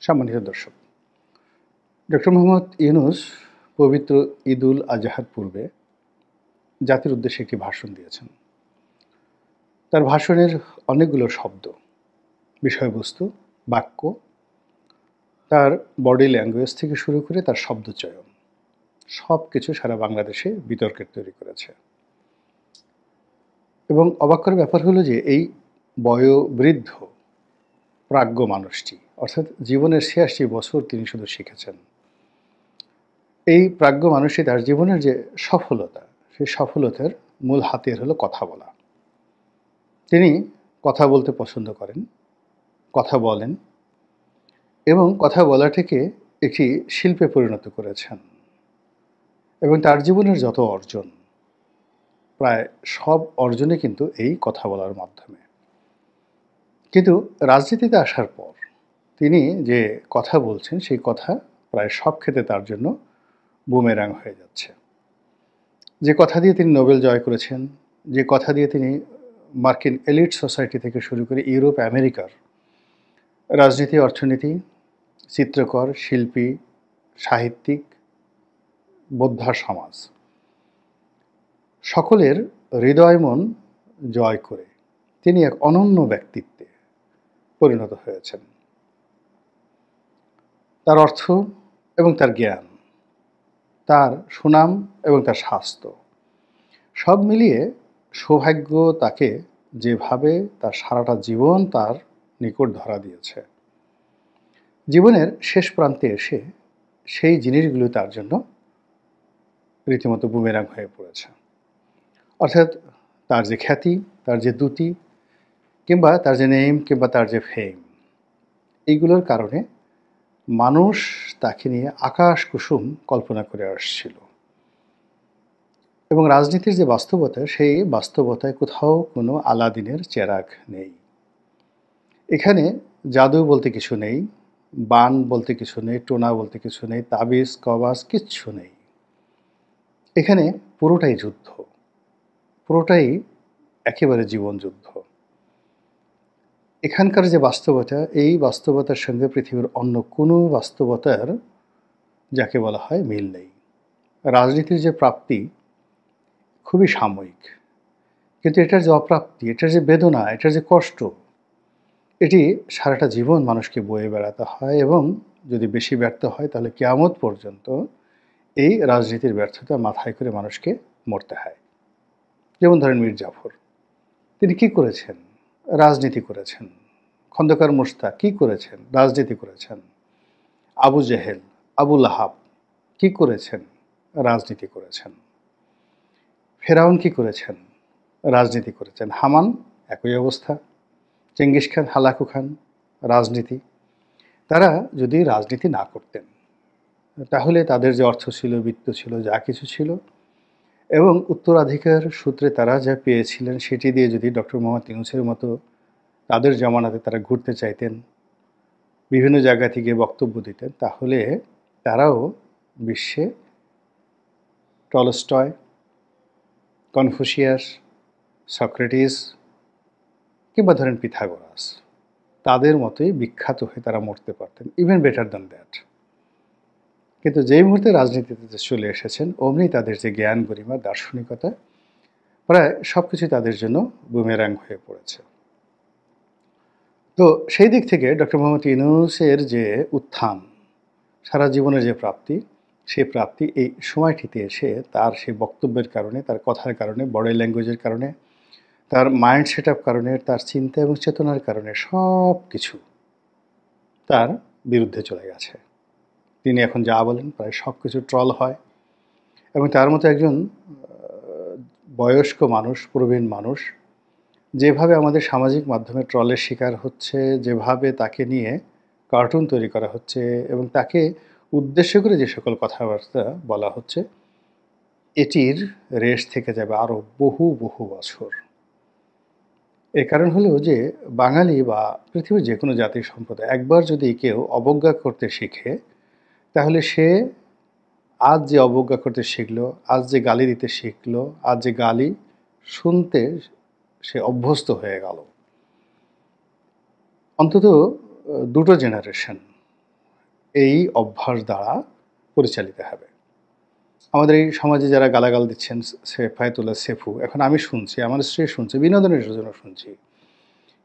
সম্মানিত দর্শক, ডক্টর মোহাম্মদ ইউনূস পবিত্র ঈদুল আজহার পূর্বে জাতির উদ্দেশ্যে একটি ভাষণ দিয়েছেন। তার ভাষণের অনেকগুলো শব্দ, বিষয়বস্তু, বাক্য, তার বডি ল্যাঙ্গুয়েজ থেকে শুরু করে তার শব্দচয়ন সব কিছু সারা বাংলাদেশে বিতর্কের তৈরি করেছে। এবং অবাক করার ব্যাপার হলো যে এই বয়োবৃদ্ধ প্রাজ্ঞ মানুষটি, অর্থাৎ জীবনের ৮৬ বছর তিনি শুধু শিখেছেন। এই প্রাজ্ঞ মানুষটি তার জীবনের যে সফলতা, সেই সফলতার মূল হাতিয়ার হলো কথা বলা। তিনি কথা বলতে পছন্দ করেন, কথা বলেন এবং কথা বলাটাকে একটি শিল্পে পরিণত করেছেন। এবং তার জীবনের যত অর্জন, প্রায় সব অর্জনে কিন্তু এই কথা বলার মাধ্যমে। কিন্তু রাজনীতিতে আসার পর তিনি যে কথা বলছেন, সেই কথা প্রায় সব ক্ষেত্রে তার জন্য বুমেরাং হয়ে যাচ্ছে। যে কথা দিয়ে তিনি নোবেল জয় করেছেন, যে কথা দিয়ে তিনি মার্কিন এলিট সোসাইটি থেকে শুরু করে ইউরোপ, আমেরিকার রাজনীতি, অর্থনীতি, চিত্রকর, শিল্পী, সাহিত্যিক, বোদ্ধা সমাজ সকলের হৃদয় মন জয় করে তিনি এক অনন্য ব্যক্তিত্বে পরিণত হয়েছেন। তার অর্থ এবং তার জ্ঞান, তার সুনাম এবং তার স্বাস্থ্য সব মিলিয়ে সৌভাগ্য তাকে যেভাবে তার সারাটা জীবন তার নিকট ধরা দিয়েছে, জীবনের শেষ প্রান্তে এসে সেই জিনিসগুলো তার জন্য রীতিমতো বুমেরাং হয়ে পড়েছে। অর্থাৎ তার যে খ্যাতি, তার যে দ্যুতি, কিংবা তার যে নেম, কিংবা তার যে ফেম, এইগুলোর কারণে মানুষ তাকে নিয়ে আকাশ কুসুম কল্পনা করে আসছিল। এবং রাজনীতির যে বাস্তবতা, সেই বাস্তবতায় কোথাও কোনো আলাদিনের চেরাগ নেই। এখানে জাদু বলতে কিছু নেই, বান বলতে কিছু নেই, টোনা বলতে কিছু নেই, তাবিজ কবাজ কিচ্ছু নেই। এখানে পুরোটাই যুদ্ধ, পুরোটাই একেবারে জীবন যুদ্ধ। এখানকার যে বাস্তবতা, এই বাস্তবতার সঙ্গে পৃথিবীর অন্য কোনো বাস্তবতার যাকে বলা হয় মিল নেই। রাজনীতির যে প্রাপ্তি খুবই সাময়িক, কিন্তু এটার যে অপ্রাপ্তি, এটার যে বেদনা, এটার যে কষ্ট, এটি সারাটা জীবন মানুষকে বয়ে বেড়াতে হয়। এবং যদি বেশি ব্যর্থ হয় তাহলে কিয়ামত পর্যন্ত এই রাজনীতির ব্যর্থতা মাথায় করে মানুষকে মরতে হয়। যেমন ধরেন মীর জাফর, তিনি কি করেছেন? রাজনীতি করেছেন। খন্দকার মোশতাক কি করেছেন? রাজনীতি করেছেন। আবু জেহেল, আবু লাহাব কি করেছেন? রাজনীতি করেছেন। ফেরাউন কি করেছেন? রাজনীতি করেছেন। হামান একই অবস্থা। চেঙ্গিস খান, হালাকু খান, রাজনীতি। তারা যদি রাজনীতি না করতেন তাহলে তাদের যে অর্থ ছিল, বিত্ত ছিল, যা কিছু ছিল, এবং উত্তরাধিকার সূত্রে তারা যা পেয়েছিলেন সেটি দিয়ে যদি ডক্টর মোহাম্মদ ইউনূসের মতো তাদের জমানাতে তারা ঘুরতে চাইতেন, বিভিন্ন জায়গা থেকে বক্তব্য দিতেন, তাহলে তারাও বিশ্বে টলস্টয়, কনফুসিয়াস, সক্রেটিস কিংবা ধরেন পিথাগোরাস, তাদের মতোই বিখ্যাত হয়ে তারা মরতে পারতেন, ইভেন বেটার দ্যান দ্যাট। কিন্তু যেই মুহূর্তে রাজনীতিতে চলে এসেছেন, অমনি তাদের যে জ্ঞান, গরিমা, দার্শনিকতা, প্রায় সব কিছু তাদের জন্য বুমেরাং হয়ে পড়েছে। তো সেই দিক থেকে ডক্টর মোহাম্মদ ইউনূসের যে উত্থান, সারা জীবনের যে প্রাপ্তি, সেই প্রাপ্তি এই সময়টিতে এসে তার সেই বক্তব্যের কারণে, তার কথার কারণে, বডি ল্যাঙ্গুয়েজের কারণে, তার মাইন্ড সেট আপ কারণে, তার চিন্তা এবং চেতনার কারণে সব কিছু তার বিরুদ্ধে চলে গেছে। তিনি এখন যা বলেন প্রায় সব কিছু ট্রল হয়। এবং তার মতো একজন বয়স্ক মানুষ, প্রবীণ মানুষ, যেভাবে আমাদের সামাজিক মাধ্যমে ট্রলের শিকার হচ্ছে, যেভাবে তাকে নিয়ে কার্টুন তৈরি করা হচ্ছে এবং তাকে উদ্দেশ্য করে যে সকল কথাবার্তা বলা হচ্ছে, এটির রেশ থেকে যাবে আরও বহু বহু বছর। এর কারণ হলো যে বাঙালি বা পৃথিবীর যে কোনো জাতির সম্প্রদায় একবার যদি কেউ অবজ্ঞা করতে শিখে, তাহলে সে আজ যে অবজ্ঞা করতে শিখলো, আজ যে গালি দিতে শিখলো, আজ যে গালি শুনতে সে অভ্যস্ত হয়ে গেল, অন্তত দুটো জেনারেশন এই অভ্যাস দ্বারা পরিচালিত হবে। আমাদের এই সমাজে যারা গালাগাল দিচ্ছেন সেফায়েতুল্লাহ সেফু, এখন আমি শুনছি, আমার স্ত্রী শুনছে, বিনোদনের জন্য শুনছি।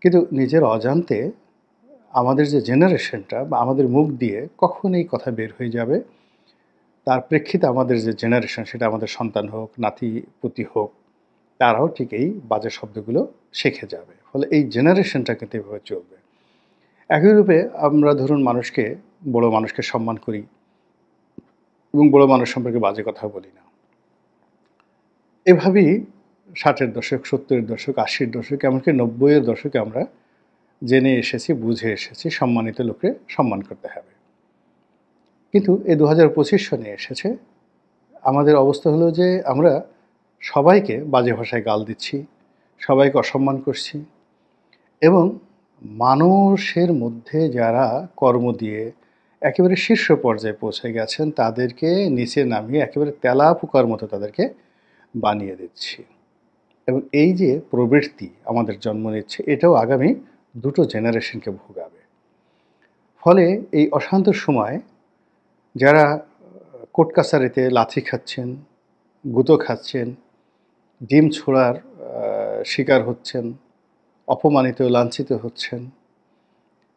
কিন্তু নিজের অজান্তে আমাদের যে জেনারেশনটা বা আমাদের মুখ দিয়ে কখন এই কথা বের হয়ে যাবে, তার প্রেক্ষিতে আমাদের যে জেনারেশন, সেটা আমাদের সন্তান হোক, নাতি-পুতি হোক, তারাও ঠিক এই বাজে শব্দগুলো শিখে যাবে। ফলে এই জেনারেশনটা কিন্তু এভাবে চলবে। একই রূপে আমরা ধরুন বড় মানুষকে সম্মান করি এবং বড় মানুষ সম্পর্কে বাজে কথা বলি না। এভাবেই ৬০-এর দশক, ৭০-এর দশক, ৮০-এর দশক, এমনকি ৯০-এর দশকে আমরা জেনে এসেছি, বুঝে এসেছি সম্মানিত লোককে সম্মান করতে হবে। কিন্তু এই ২০২৫ সনে এসেছে, আমাদের অবস্থা হলো যে আমরা সবাইকে বাজে ভাষায় গাল দিচ্ছি, সবাইকে অসম্মান করছি এবং মানুষের মধ্যে যারা কর্ম দিয়ে একেবারে শীর্ষ পর্যায়ে পৌঁছে গেছেন, তাদেরকে নিচে নামিয়ে একেবারে তেলাপোকার মতো তাদেরকে বানিয়ে দিচ্ছি। এবং এই যে প্রবৃত্তি আমাদের জন্ম নিচ্ছে, এটাও আগামী দুটো জেনারেশনকে ভোগাবে। ফলে এই অশান্ত সময় যারা কোর্ট কাছারিতে লাথি খাচ্ছেন, গুঁতো খাচ্ছেন, ডিম ছোঁড়ার শিকার হচ্ছেন, অপমানিত, লাঞ্ছিত হচ্ছেন,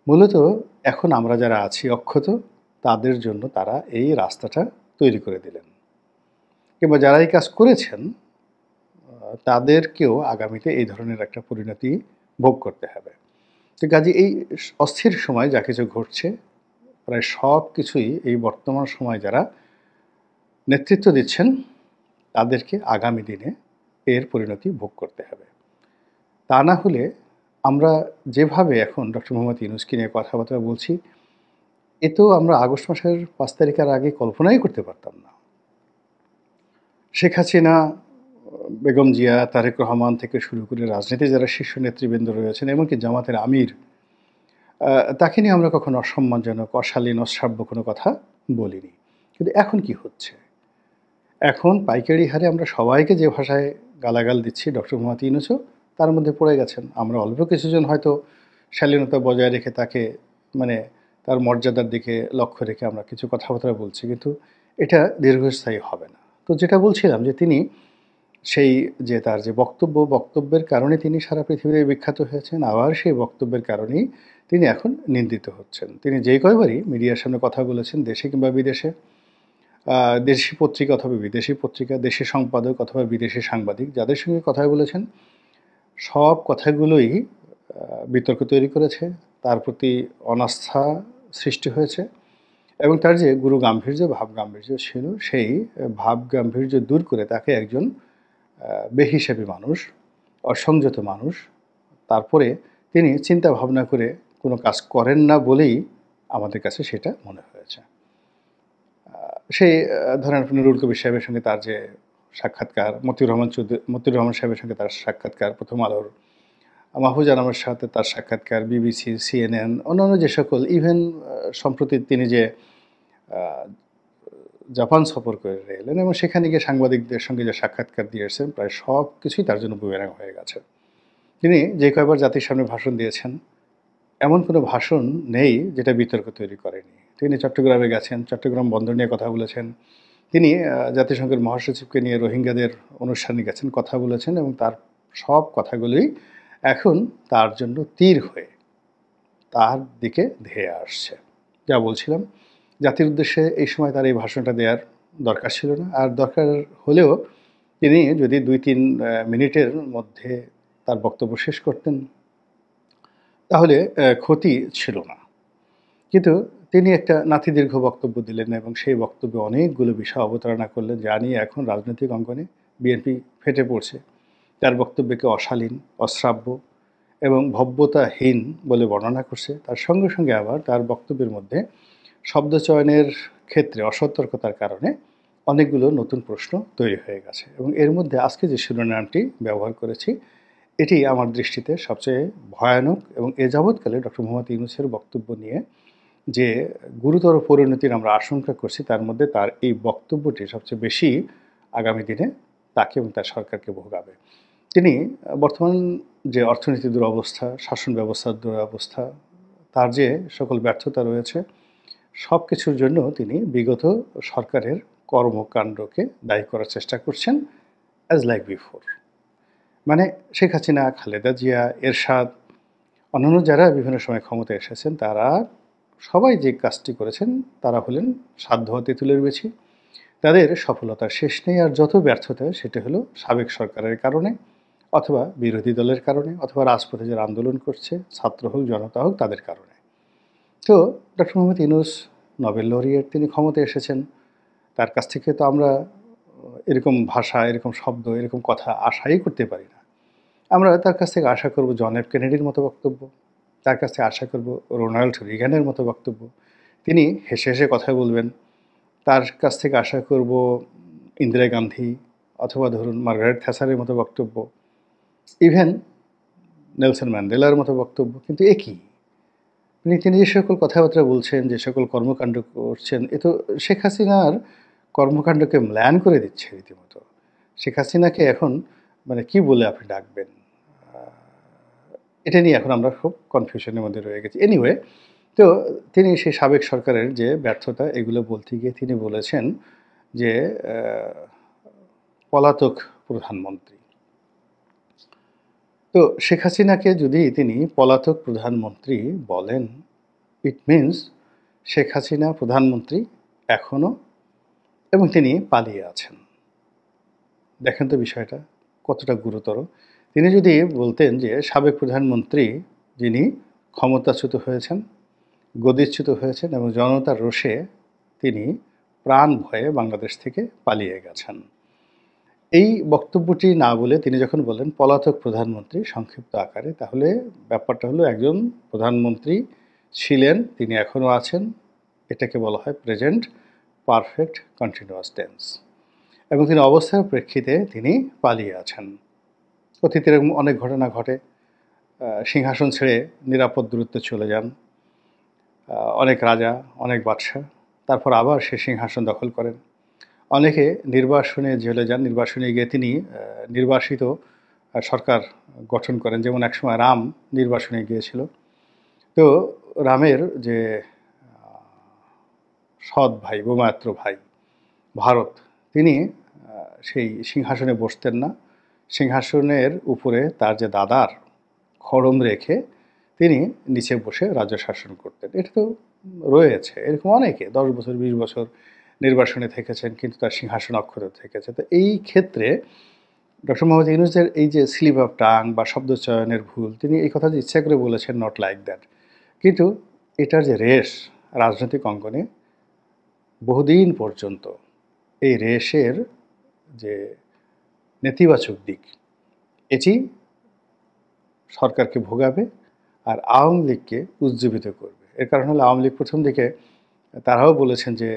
মূলত এখন আমরা যারা আছি অক্ষত, তাদের জন্য তারা এই রাস্তাটা তৈরি করে দিলেন। কিংবা যারা এই কাজ করেছেন, তাদেরকেও আগামীতে এই ধরনের একটা পরিণতি ভোগ করতে হবে। তো কাজে এই অস্থির সময় যা কিছু ঘটছে, প্রায় সব কিছুই এই বর্তমান সময় যারা নেতৃত্ব দিচ্ছেন, তাদেরকে আগামী দিনে এর পরিণতি ভোগ করতে হবে। তা না হলে আমরা যেভাবে এখন ডক্টর মোহাম্মদ ইউনূসকে নিয়ে কথাবার্তা বলছি, এ তো আমরা আগস্ট মাসের ৫ তারিখের আগে কল্পনাই করতে পারতাম না। শেখ হাসিনা, বেগম জিয়া, তারেক রহমান থেকে শুরু করে রাজনীতির যারা শীর্ষ নেতৃবৃন্দ রয়েছেন, এমনকি জামাতের আমির, তাকে নিয়ে আমরা কখনো অসম্মানজনক, অশালীন, অশ্রাব্য কোনো কথা বলিনি। কিন্তু এখন কি হচ্ছে? এখন পাইকারি হারে আমরা সবাইকে যে ভাষায় গালাগাল দিচ্ছি, ডক্টর মোহাম্মদ ইউনূসও তার মধ্যে পড়ে গেছেন। আমরা অল্প কিছুজন হয়তো শালীনতা বজায় রেখে তাকে মানে তার মর্যাদার দিকে লক্ষ্য রেখে আমরা কিছু কথাবার্তা বলছি, কিন্তু এটা দীর্ঘস্থায়ী হবে না। তো যেটা বলছিলাম যে তিনি সেই যে তার যে বক্তব্যের কারণে তিনি সারা পৃথিবীতে বিখ্যাত হয়েছেন, আবার সেই বক্তব্যের কারণেই তিনি এখন নিন্দিত হচ্ছেন। তিনি যেই কয়বারই মিডিয়ার সামনে কথা বলেছেন, দেশে কিংবা বিদেশে, দেশি পত্রিকা অথবা বিদেশি পত্রিকা, দেশি সম্পাদক অথবা বিদেশি সাংবাদিক, যাদের সঙ্গে কথা বলেছেন, সব কথাগুলোই বিতর্ক তৈরি করেছে, তার প্রতি অনাস্থা সৃষ্টি হয়েছে এবং তার যে গুরু গাম্ভীর্য, ভাব গাম্ভীর্য ছিল, সেই ভাব গাম্ভীর্য দূর করে তাকে একজন বেহিসাবি মানুষ, অসংযত মানুষ, তারপরে তিনি চিন্তা ভাবনা করে কোনো কাজ করেন না বলেই আমাদের কাছে সেটা মনে হয়েছে। সেই ধরেন আপনি নুরুল কবির সাহেবের সঙ্গে তার যে সাক্ষাৎকার, মতিউর রহমান সাহেবের সঙ্গে তার সাক্ষাৎকার, প্রথম আলোর, মাহফুজ আনামের সাথে তার সাক্ষাৎকার, বিবিসি, CNN, অন্যান্য যে সকল, ইভেন সম্প্রতি তিনি যে জাপান সফর করে এলেন এবং সেখানে গিয়ে সাংবাদিকদের সঙ্গে যে সাক্ষাৎকার দিয়েছেন, প্রায় সব কিছুই তার জন্য বুমেরাং হয়ে গেছে। তিনি যে কয়বার জাতির সামনে ভাষণ দিয়েছেন, এমন কোনো ভাষণ নেই যেটা বিতর্ক তৈরি করেনি। তিনি চট্টগ্রামে গেছেন, চট্টগ্রাম বন্দর নিয়ে কথা বলেছেন। তিনি জাতিসংঘের মহাসচিবকে নিয়ে রোহিঙ্গাদের অনুষ্ঠানে গেছেন, কথা বলেছেন এবং তার সব কথাগুলোই এখন তার জন্য তীর হয়ে তার দিকে ধেয়ে আসছে। যা বলছিলাম, জাতির উদ্দেশ্যে এই সময় তার এই ভাষণটা দেওয়ার দরকার ছিল না। আর দরকার হলেও তিনি যদি ২-৩ মিনিটের মধ্যে তার বক্তব্য শেষ করতেন, তাহলে ক্ষতি ছিল না। কিন্তু তিনি একটা নাতিদীর্ঘ বক্তব্য দিলেন এবং সেই বক্তব্যে অনেকগুলো বিষয় অবতারণা করলেন, যা নিয়ে এখন রাজনৈতিক অঙ্গনে বিএনপি ফেটে পড়ছে। তার বক্তব্যকে অশালীন, অশ্রাব্য এবং ভব্যতাহীন বলে বর্ণনা করছে। তার সঙ্গে সঙ্গে আবার তার বক্তব্যের মধ্যে শব্দচয়নের ক্ষেত্রে অসতর্কতার কারণে অনেকগুলো নতুন প্রশ্ন তৈরি হয়ে গেছে এবং এর মধ্যে আজকে যে শিরোনামটি ব্যবহার করেছি, এটি আমার দৃষ্টিতে সবচেয়ে ভয়ানক এবং এ যাবৎকালে ডক্টর মোহাম্মদ ইউনূসের বক্তব্য নিয়ে যে গুরুতর পরিণতির আমরা আশঙ্কা করছি, তার মধ্যে তার এই বক্তব্যটি সবচেয়ে বেশি আগামী দিনে তাকে এবং তার সরকারকে ভোগাবে। তিনি বর্তমান যে অর্থনীতির দুরবস্থা, শাসন ব্যবস্থার দুরবস্থা, তার যে সকল ব্যর্থতা রয়েছে, সব কিছুর জন্য তিনি বিগত সরকারের কর্মকাণ্ডকে দায়ী করার চেষ্টা করছেন অ্যাজ লাইক বিফোর। মানে শেখ হাসিনা, খালেদা জিয়া, এরশাদ, অন্যান্য যারা বিভিন্ন সময় ক্ষমতায় এসেছেন তারা সবাই যে কাজটি করেছেন তারা হলেন সাধ্য তেঁতুলের বিচি। তাদের সফলতার শেষ নেই, আর যত ব্যর্থতা সেটা হলো সাবেক সরকারের কারণে অথবা বিরোধী দলের কারণে অথবা রাজপথে যারা আন্দোলন করছে, ছাত্র হোক জনতা হোক, তাদের কারণে। তো doctor Mohammad Yunus Nobel laureate, তিনি ক্ষমতায় এসেছেন, তার কাছ থেকে তো আমরা এরকম ভাষা, এরকম শব্দ, এরকম কথা আশাই করতে পারি না। আমরা তার কাছ থেকে আশা করব জন এফ কেনেডির মতো বক্তব্য, তার কাছ থেকে আশা করব রোনাল্ড রিগানের মতো বক্তব্য, তিনি হেসে হেসে কথা বলবেন। তার কাছ থেকে আশা করব ইন্দিরা গান্ধী অথবা ধরুন মার্গারেট থ্যাচারের মতো বক্তব্য, ইভেন নেলসন ম্যান্ডেলার মতো বক্তব্য। কিন্তু একই তিনি যে সকল কথাবার্তা বলছেন, যে সকল কর্মকাণ্ড করছেন, এ তো শেখ হাসিনার কর্মকাণ্ডকে ম্লান করে দিচ্ছে রীতিমতো। শেখ হাসিনাকে এখন মানে কি বলে আপনি ডাকবেন, এটা নিয়ে এখন আমরা খুব কনফিউশনের মধ্যে রয়ে গেছি। এনিওয়ে, তো তিনি সেই সাবেক সরকারের যে ব্যর্থতা এগুলো বলতে গিয়ে তিনি বলেছেন যে পলাতক প্রধানমন্ত্রী। তো শেখ হাসিনাকে যদি তিনি পলাতক প্রধানমন্ত্রী বলেন, ইট মিনস শেখ হাসিনা প্রধানমন্ত্রী এখনও, এবং তিনি পালিয়ে আছেন। দেখেন তো বিষয়টা কতটা গুরুতর। তিনি যদি বলতেন যে সাবেক প্রধানমন্ত্রী যিনি ক্ষমতাচ্যুত হয়েছেন, গদিচ্যুত হয়েছেন এবং জনতার রোষে তিনি প্রাণ ভয়ে বাংলাদেশ থেকে পালিয়ে গেছেন, এই বক্তব্যটি না বলে তিনি যখন বলেন পলাতক প্রধানমন্ত্রী সংক্ষিপ্ত আকারে, তাহলে ব্যাপারটা হলো একজন প্রধানমন্ত্রী ছিলেন, তিনি এখনও আছেন, এটাকে বলা হয় প্রেজেন্ট পারফেক্ট কন্টিনিউয়াস টেন্স, এবং তিনি অবস্থার প্রেক্ষিতে তিনি পালিয়ে আছেন। অতীতে এরকম অনেক ঘটনা ঘটে, সিংহাসন ছেড়ে নিরাপদ দূরত্বে চলে যান অনেক রাজা, অনেক বাদশাহ, তারপর আবার সে সিংহাসন দখল করেন। অনেকে নির্বাসনে জেলে যান, নির্বাসনে গিয়ে তিনি নির্বাসিত সরকার গঠন করেন, যেমন একসময় রাম নির্বাসনে গিয়েছিল। তো রামের যে সৎ ভাই, বোমাত্র ভাই ভারত, তিনি সেই সিংহাসনে বসতেন না, সিংহাসনের উপরে তার যে দাদার খড়ম রেখে তিনি নিচে বসে রাজ্য শাসন করতেন। এটা তো রয়েছে, এরকম অনেকে 10 বছর 20 বছর নির্বাসনে থেকেছেন, কিন্তু তার সিংহাসন অক্ষত থেকেছে। তো এই ক্ষেত্রে ডক্টর মোহাম্মদ ইউনূসের এই যে স্লিপ অফ টাং বা শব্দচয়নের ভুল, তিনি এই কথা যে ইচ্ছা করে বলেছেন নট লাইক দ্যাট, কিন্তু এটার যে রেশ রাজনৈতিক অঙ্গনে বহুদিন পর্যন্ত, এই রেশের যে নেতিবাচক দিক এটি সরকারকে ভোগাবে আর আওয়ামী লীগকে উজ্জীবিত করবে। এর কারণ হলো আওয়ামী লীগ প্রথম দিকে তারাও বলেছেন যে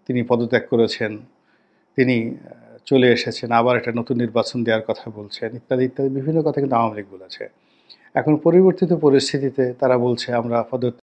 তিনি পদত্যাগ করেছেন, তিনি চলে এসেছেন, আবার একটা নতুন নির্বাচন দেওয়ার কথা বলছেন, ইত্যাদি ইত্যাদি বিভিন্ন কথা কিন্তু আওয়ামী লীগ বলেছে। এখন পরিবর্তিত পরিস্থিতিতে তারা বলছে আমরা